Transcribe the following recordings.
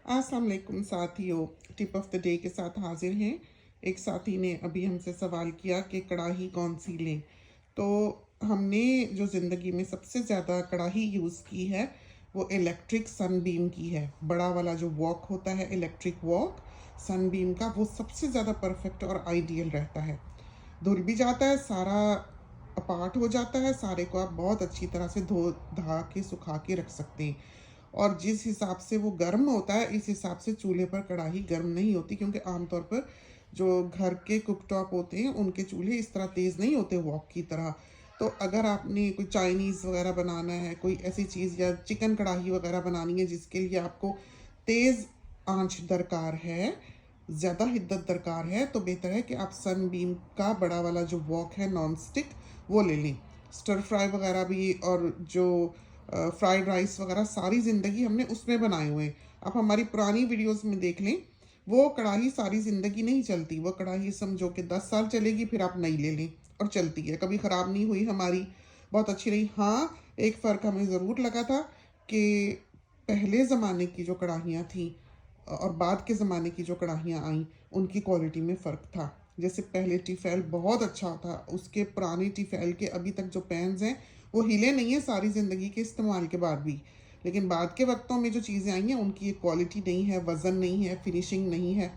अस्सलाम वालेकुम साथियों, टिप ऑफ द डे के साथ हाजिर हैं। एक साथी ने अभी हमसे सवाल किया कि कढ़ाई कौन सी लें। तो हमने जो ज़िंदगी में सबसे ज़्यादा कढ़ाई यूज़ की है वो इलेक्ट्रिक सनबीम की है। बड़ा वाला जो वॉक होता है, इलेक्ट्रिक वॉक सनबीम का, वो सबसे ज़्यादा परफेक्ट और आइडियल रहता है। धुल भी जाता है, सारा अपार्ट हो जाता है, सारे को आप बहुत अच्छी तरह से धो धा के सुखा के रख सकते हैं। और जिस हिसाब से वो गर्म होता है, इस हिसाब से चूल्हे पर कढ़ाई गर्म नहीं होती, क्योंकि आमतौर पर जो घर के कुकटॉप होते हैं उनके चूल्हे इस तरह तेज़ नहीं होते वॉक की तरह। तो अगर आपने कोई चाइनीज़ वगैरह बनाना है, कोई ऐसी चीज़ या चिकन कढ़ाई वगैरह बनानी है जिसके लिए आपको तेज़ आंच दरकार है, ज़्यादा हिद्दत दरकार है, तो बेहतर है कि आप सनबीम का बड़ा वाला जो वॉक है नॉन स्टिक वो ले लें। स्टर फ्राई वगैरह भी और जो फ्राइड राइस वगैरह सारी ज़िंदगी हमने उसमें बनाए हुए हैं। आप हमारी पुरानी वीडियोस में देख लें, वो कढ़ाई सारी ज़िंदगी नहीं चलती। वो कढ़ाई समझो कि 10 साल चलेगी, फिर आप नई ले लें और चलती है, कभी ख़राब नहीं हुई हमारी, बहुत अच्छी रही। हाँ, एक फ़र्क हमें ज़रूर लगा था कि पहले ज़माने की जो कढ़ाइयाँ थी और बाद के ज़माने की जो कढ़ाइयाँ आईं, उनकी क्वालिटी में फ़र्क था। जैसे पहले टीफैल बहुत अच्छा था, उसके पुराने टीफैल के अभी तक जो पैन्स हैं वो हिले नहीं है सारी ज़िंदगी के इस्तेमाल के बाद भी। लेकिन बाद के वक्तों में जो चीज़ें आई हैं उनकी एक क्वालिटी नहीं है, वज़न नहीं है, फिनिशिंग नहीं है।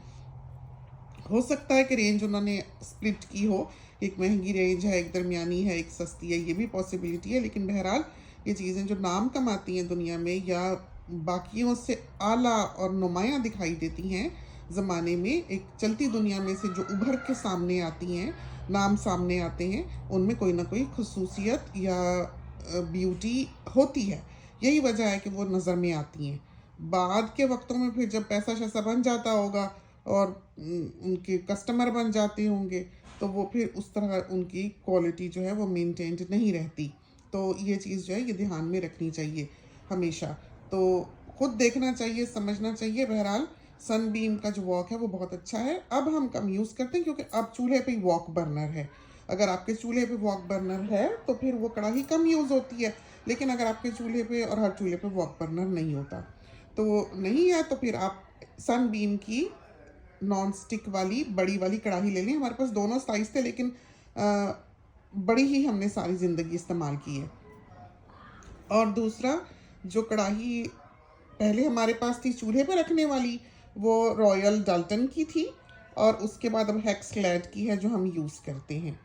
हो सकता है कि रेंज उन्होंने स्प्लिट की हो, एक महंगी रेंज है, एक दरमियानी है, एक सस्ती है, ये भी पॉसिबिलिटी है। लेकिन बहरहाल ये चीज़ें जो नाम कमाती हैं दुनिया में या बाकियों से आला और नुमायाँ दिखाई देती हैं ज़माने में, एक चलती दुनिया में से जो उभर के सामने आती हैं, नाम सामने आते हैं, उनमें कोई ना कोई खसूसियत या ब्यूटी होती है। यही वजह है कि वो नज़र में आती हैं। बाद के वक्तों में फिर जब पैसा शैसा बन जाता होगा और उनके कस्टमर बन जाते होंगे, तो वो फिर उस तरह उनकी क्वालिटी जो है वो मेंटेन्ड नहीं रहती। तो ये चीज़ जो है ये ध्यान में रखनी चाहिए हमेशा। तो खुद देखना चाहिए, समझना चाहिए। बहरहाल सनबीम का जो वॉक है वो बहुत अच्छा है। अब हम कम यूज़ करते हैं क्योंकि अब चूल्हे पे ही वॉक बर्नर है। अगर आपके चूल्हे पे वॉक बर्नर है तो फिर वो कढ़ाई कम यूज़ होती है। लेकिन अगर आपके चूल्हे पे और हर चूल्हे पे वॉक बर्नर नहीं होता, तो नहीं है, तो फिर आप सनबीम की नॉन स्टिक वाली बड़ी वाली कढ़ाई ले लें। हमारे पास दोनों साइज़ थे, लेकिन बड़ी ही हमने सारी ज़िंदगी इस्तेमाल की है। और दूसरा, जो कढ़ाई पहले हमारे पास थी चूल्हे पे रखने वाली, वो रॉयल डाल्टन की थी, और उसके बाद अब हैक्सलैड की है जो हम यूज़ करते हैं।